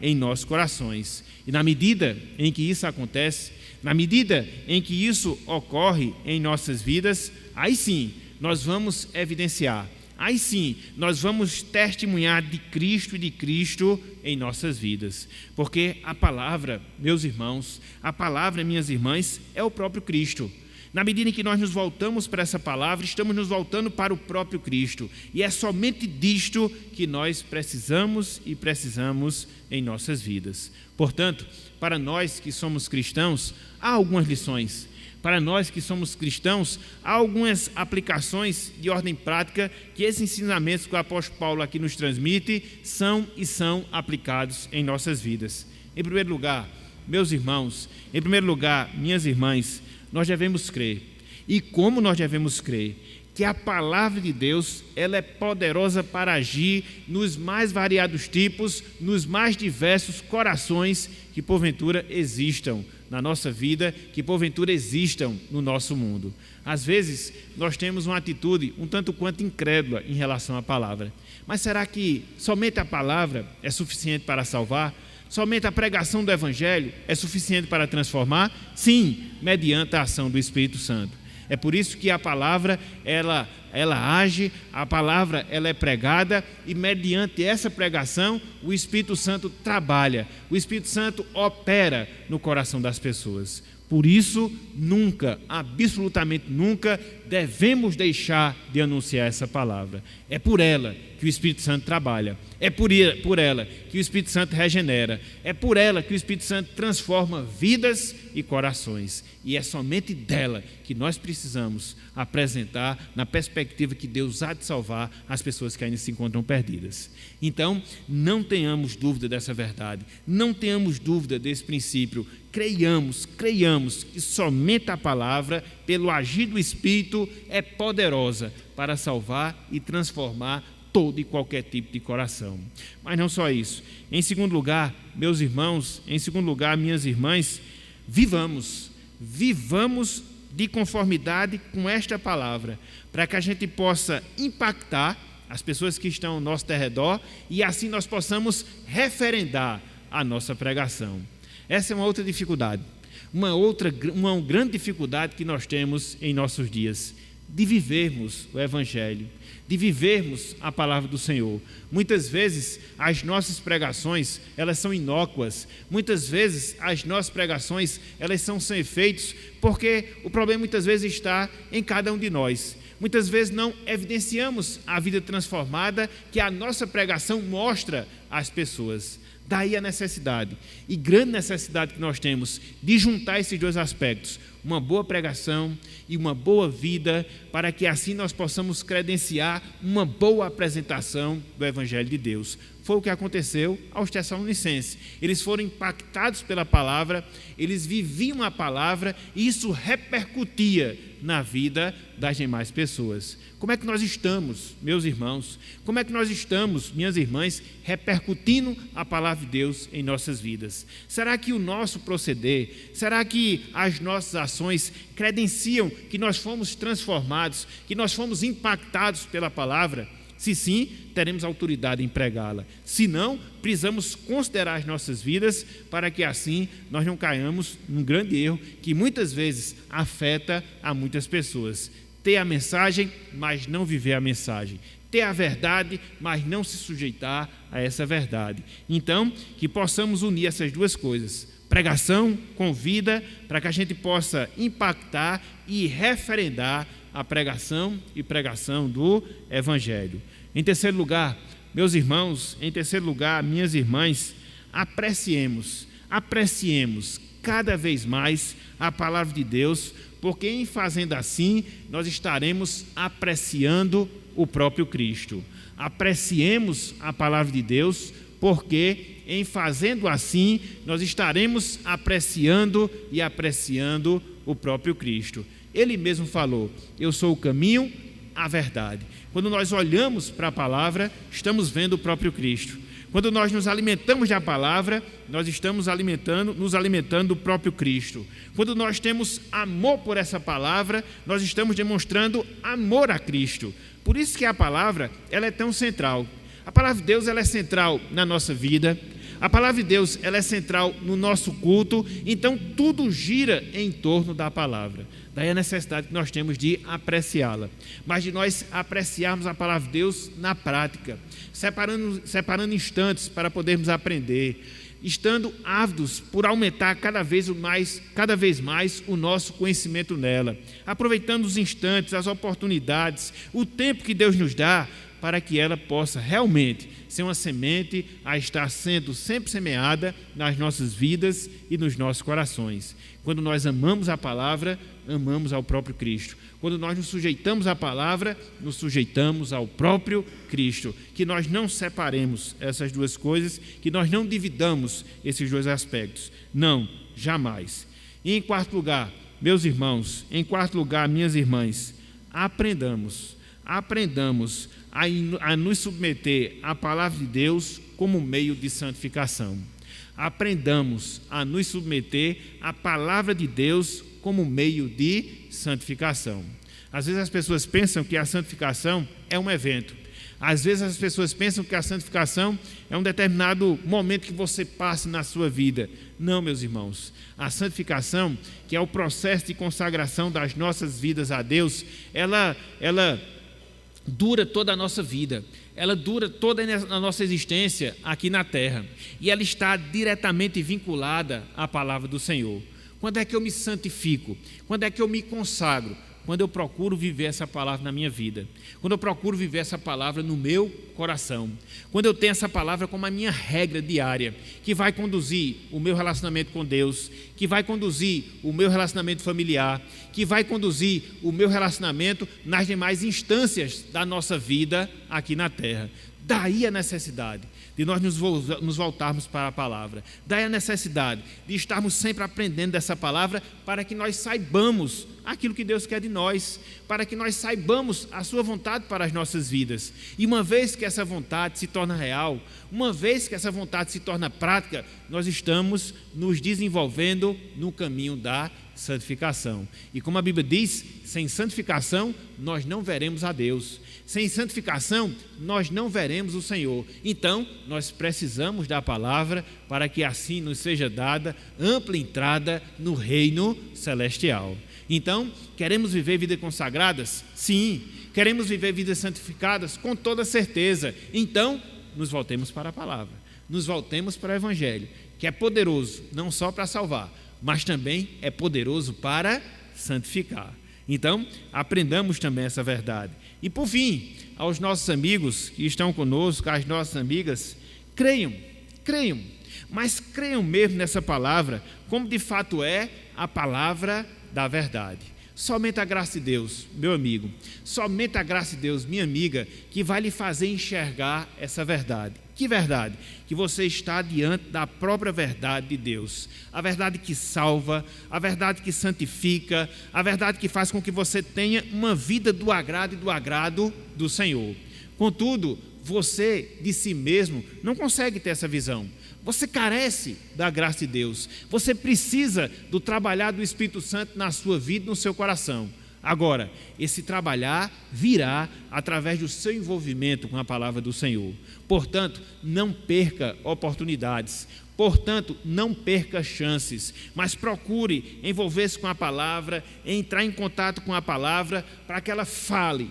em nossos corações. E na medida em que isso acontece, na medida em que isso ocorre em nossas vidas, aí sim nós vamos evidenciar, aí sim nós vamos testemunhar de Cristo e de Cristo em nossas vidas. Porque a palavra, meus irmãos, a palavra, minhas irmãs, é o próprio Cristo. Na medida em que nós nos voltamos para essa palavra, estamos nos voltando para o próprio Cristo. E é somente disto que nós precisamos em nossas vidas. Portanto, para nós que somos cristãos, há algumas lições. Para nós que somos cristãos, há algumas aplicações de ordem prática que esses ensinamentos que o apóstolo Paulo aqui nos transmite são aplicados em nossas vidas. Em primeiro lugar, meus irmãos, em primeiro lugar, minhas irmãs, nós devemos crer. E como nós devemos crer? Que a palavra de Deus, ela é poderosa para agir nos mais variados tipos, nos mais diversos corações que porventura existam na nossa vida, que porventura existam no nosso mundo. Às vezes, nós temos uma atitude um tanto quanto incrédula em relação à palavra. Mas será que somente a palavra é suficiente para salvar? Somente a pregação do Evangelho é suficiente para transformar? Sim, mediante a ação do Espírito Santo. É por isso que a palavra, ela age, a palavra ela é pregada e mediante essa pregação o Espírito Santo trabalha, o Espírito Santo opera no coração das pessoas. Por isso, nunca, absolutamente nunca, devemos deixar de anunciar essa palavra. É por ela que o Espírito Santo trabalha, é por ela que o Espírito Santo regenera, é por ela que o Espírito Santo transforma vidas e corações. E é somente dela que nós precisamos apresentar na perspectiva que Deus há de salvar as pessoas que ainda se encontram perdidas. Então, não tenhamos dúvida dessa verdade, não tenhamos dúvida desse princípio. Creiamos que somente a palavra, pelo agir do Espírito, é poderosa para salvar e transformar todo e qualquer tipo de coração. Mas não só isso. Em segundo lugar, meus irmãos, minhas irmãs, vivamos de conformidade com esta palavra, para que a gente possa impactar as pessoas que estão ao nosso redor e assim nós possamos referendar a nossa pregação. Essa é uma outra dificuldade, uma grande dificuldade que nós temos em nossos dias, de vivermos o Evangelho, de vivermos a palavra do Senhor. Muitas vezes as nossas pregações, elas são inócuas, muitas vezes as nossas pregações, elas são sem efeitos, porque o problema muitas vezes está em cada um de nós. Muitas vezes não evidenciamos a vida transformada que a nossa pregação mostra às pessoas. Daí a necessidade, e grande necessidade que nós temos, de juntar esses dois aspectos, uma boa pregação e uma boa vida, para que assim nós possamos credenciar uma boa apresentação do Evangelho de Deus. Foi o que aconteceu aos Tessalonicenses. Eles foram impactados pela palavra, eles viviam a palavra e isso repercutia na vida das demais pessoas. Como é que nós estamos, meus irmãos? Como é que nós estamos, minhas irmãs, repercutindo a palavra de Deus em nossas vidas? Será que o nosso proceder, será que as nossas ações credenciam que nós fomos transformados, que nós fomos impactados pela palavra? Se sim, teremos autoridade em pregá-la. Se não, precisamos considerar as nossas vidas para que assim nós não caiamos num grande erro que muitas vezes afeta a muitas pessoas. Ter a mensagem, mas não viver a mensagem. Ter a verdade, mas não se sujeitar a essa verdade. Então, que possamos unir essas duas coisas. Pregação com vida, para que a gente possa impactar e referendar a pregação do Evangelho. Em terceiro lugar, meus irmãos, minhas irmãs, apreciemos cada vez mais a palavra de Deus, porque em fazendo assim, nós estaremos apreciando o próprio Cristo. Apreciemos a palavra de Deus, porque em fazendo assim, nós estaremos apreciando o próprio Cristo. Ele mesmo falou: eu sou o caminho, a verdade. Quando nós olhamos para a palavra, estamos vendo o próprio Cristo. Quando nós nos alimentamos da palavra, nós estamos nos alimentando do próprio Cristo. Quando nós temos amor por essa palavra, nós estamos demonstrando amor a Cristo. Por isso que a palavra, ela é tão central. A palavra de Deus, ela é central na nossa vida. A palavra de Deus, ela é central no nosso culto. Então tudo gira em torno da palavra. Daí a necessidade que nós temos de apreciá-la, mas de nós apreciarmos a palavra de Deus na prática, separando instantes para podermos aprender, estando ávidos por aumentar cada vez mais o nosso conhecimento nela, aproveitando os instantes, as oportunidades, o tempo que Deus nos dá, para que ela possa realmente ser uma semente a estar sendo sempre semeada nas nossas vidas e nos nossos corações. Quando nós amamos a palavra, amamos ao próprio Cristo. Quando nós nos sujeitamos à palavra, nos sujeitamos ao próprio Cristo. Que nós não separemos essas duas coisas, que nós não dividamos esses dois aspectos. Não, jamais. E em quarto lugar, meus irmãos, minhas irmãs, aprendamos a nos submeter à palavra de Deus como meio de santificação. Aprendamos a nos submeter à palavra de Deus como meio de santificação. Às vezes as pessoas pensam que a santificação é um evento. Às vezes as pessoas pensam que a santificação é um determinado momento que você passa na sua vida. Não, meus irmãos. A santificação, que é o processo de consagração das nossas vidas a Deus, ela dura toda a nossa vida, ela dura toda a nossa existência aqui na terra, e ela está diretamente vinculada à palavra do Senhor. Quando é que eu me santifico? Quando é que eu me consagro? Quando eu procuro viver essa palavra na minha vida, quando eu procuro viver essa palavra no meu coração, quando eu tenho essa palavra como a minha regra diária, que vai conduzir o meu relacionamento com Deus, que vai conduzir o meu relacionamento familiar, que vai conduzir o meu relacionamento nas demais instâncias da nossa vida aqui na terra. Daí a necessidade de nós nos voltarmos para a palavra. Daí a necessidade de estarmos sempre aprendendo dessa palavra, para que nós saibamos aquilo que Deus quer de nós, para que nós saibamos a sua vontade para as nossas vidas. E uma vez que essa vontade se torna real, uma vez que essa vontade se torna prática, nós estamos nos desenvolvendo no caminho da santificação. E como a Bíblia diz, sem santificação nós não veremos a Deus. Sem santificação nós não veremos o Senhor. Então nós precisamos da palavra, para que assim nos seja dada ampla entrada no reino celestial. Então, queremos viver vidas consagradas? Sim. Queremos viver vidas santificadas? Com toda certeza. Então, nos voltemos para a palavra, nos voltemos para o Evangelho, que é poderoso não só para salvar, mas também é poderoso para santificar. Então, aprendamos também essa verdade. E por fim, aos nossos amigos que estão conosco, às nossas amigas, creiam, mas creiam mesmo nessa palavra, como de fato é a palavra da verdade. Somente a graça de Deus, meu amigo, somente a graça de Deus, minha amiga, que vai lhe fazer enxergar essa verdade. Que verdade? Que você está diante da própria verdade de Deus. A verdade que salva, a verdade que santifica, a verdade que faz com que você tenha uma vida do agrado e do agrado do Senhor. Contudo, você de si mesmo não consegue ter essa visão. Você carece da graça de Deus. Você precisa do trabalhar do Espírito Santo na sua vida, no seu coração. Agora, esse trabalhar virá através do seu envolvimento com a palavra do Senhor. Portanto, não perca oportunidades. Portanto, não perca chances, mas procure envolver-se com a palavra, entrar em contato com a palavra, para que ela fale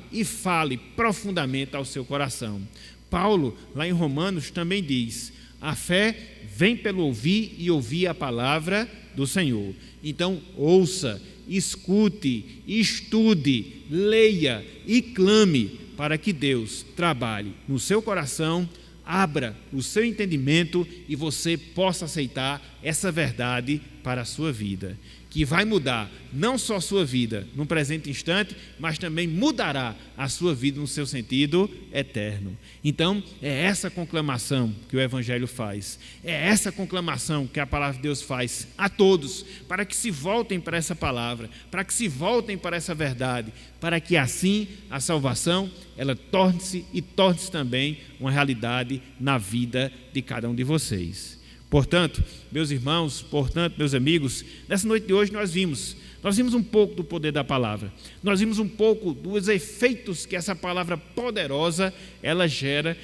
profundamente ao seu coração. Paulo, lá em Romanos, também diz: a fé vem pelo ouvir e ouvir a palavra do Senhor. Então, ouça, escute, estude, leia e clame para que Deus trabalhe no seu coração, abra o seu entendimento e você possa aceitar essa verdade para a sua vida, que vai mudar não só a sua vida no presente instante, mas também mudará a sua vida no seu sentido eterno. Então, é essa conclamação que o Evangelho faz, é essa conclamação que a palavra de Deus faz a todos, para que se voltem para essa palavra, para que se voltem para essa verdade, para que assim a salvação, ela torne-se também uma realidade na vida de cada um de vocês. Portanto, meus irmãos, meus amigos, nessa noite de hoje nós vimos um pouco do poder da palavra, nós vimos um pouco dos efeitos que essa palavra poderosa, ela gera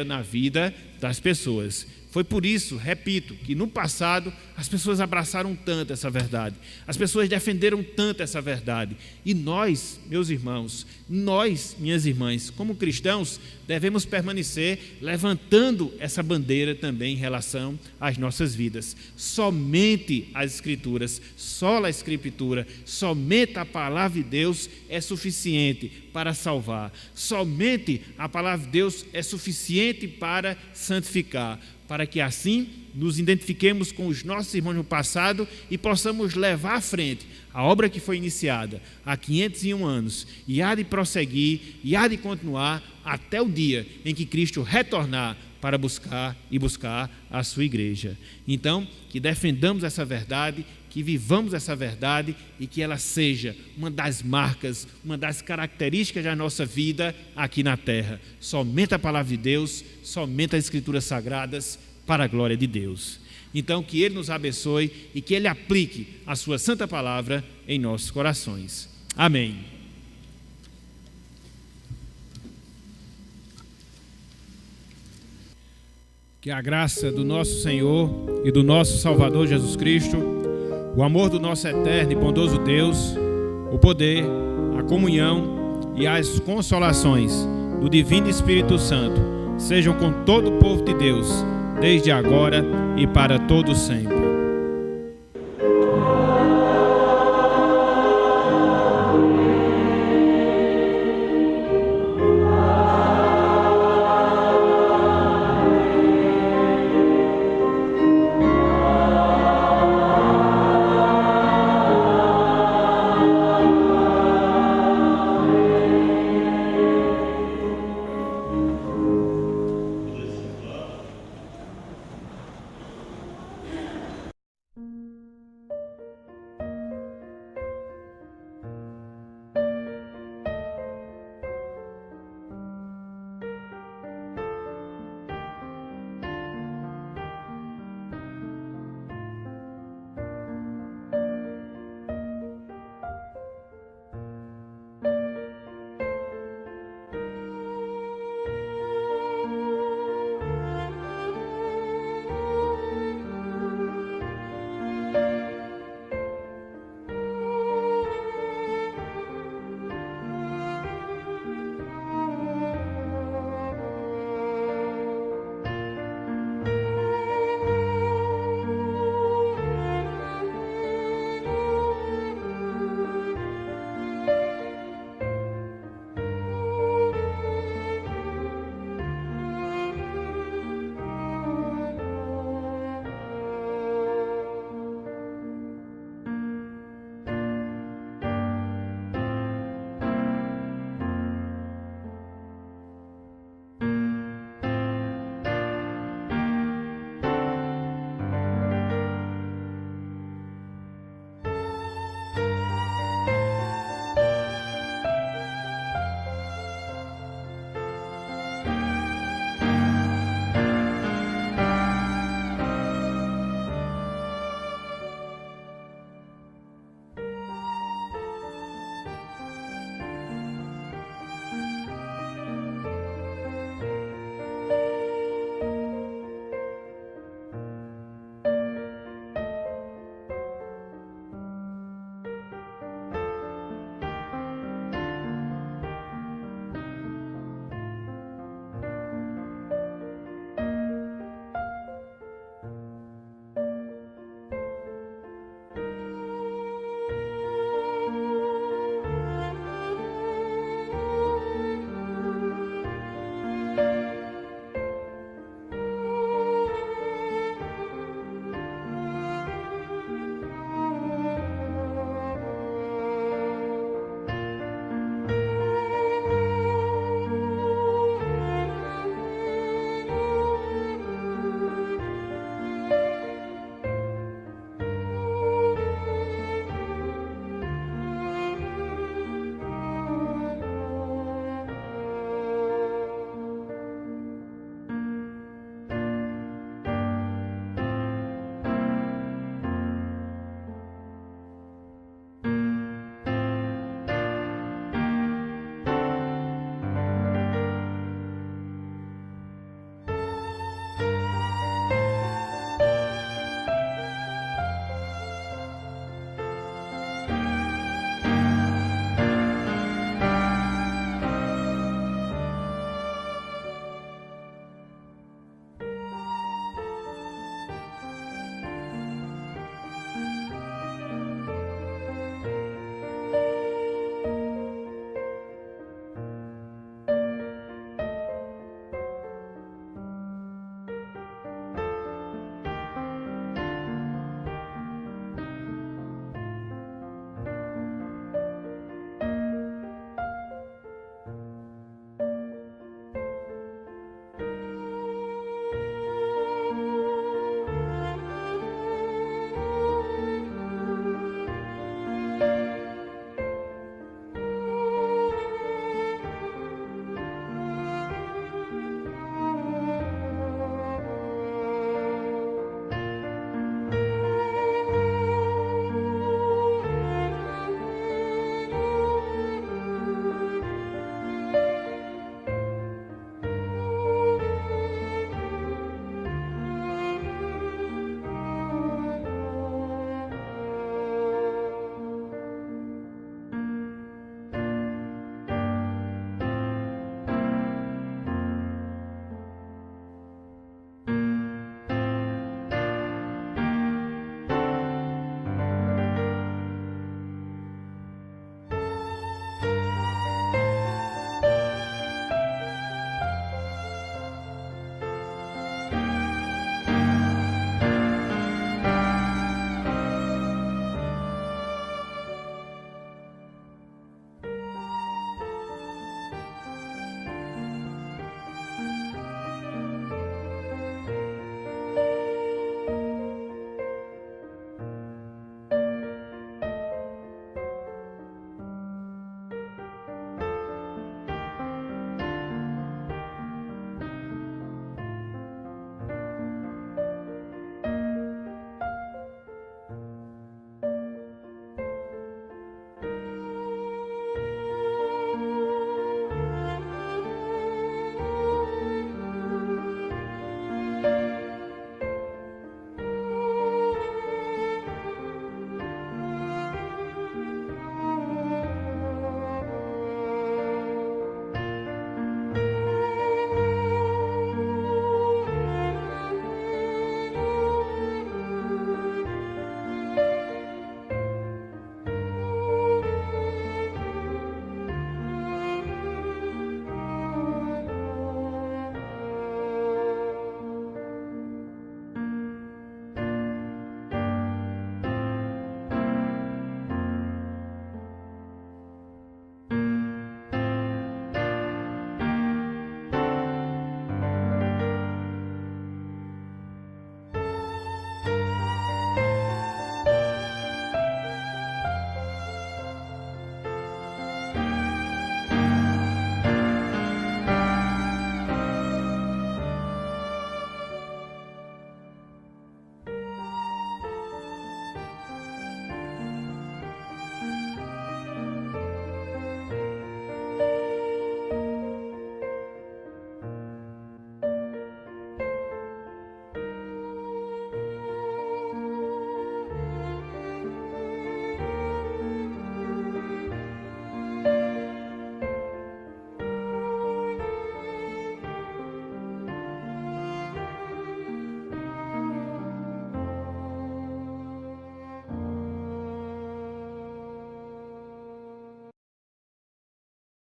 na vida das pessoas. Foi por isso, repito, que no passado as pessoas abraçaram tanto essa verdade, as pessoas defenderam tanto essa verdade. E nós, meus irmãos, minhas irmãs, como cristãos, devemos permanecer levantando essa bandeira também em relação às nossas vidas. Somente as Escrituras, só a Escritura, somente a palavra de Deus é suficiente para salvar. Somente a palavra de Deus é suficiente para santificar, para que assim nos identifiquemos com os nossos irmãos no passado e possamos levar à frente a obra que foi iniciada há 501 anos e há de prosseguir e há de continuar até o dia em que Cristo retornar para buscar a sua igreja. Então, que defendamos essa verdade, que vivamos essa verdade e que ela seja uma das marcas, uma das características da nossa vida aqui na terra. Somente a palavra de Deus, somente as Escrituras Sagradas, para a glória de Deus. Então, que Ele nos abençoe e que Ele aplique a sua santa palavra em nossos corações. Amém. Que a graça do nosso Senhor e do nosso Salvador Jesus Cristo, o amor do nosso eterno e bondoso Deus, o poder, a comunhão e as consolações do Divino Espírito Santo sejam com todo o povo de Deus, desde agora e para todo sempre.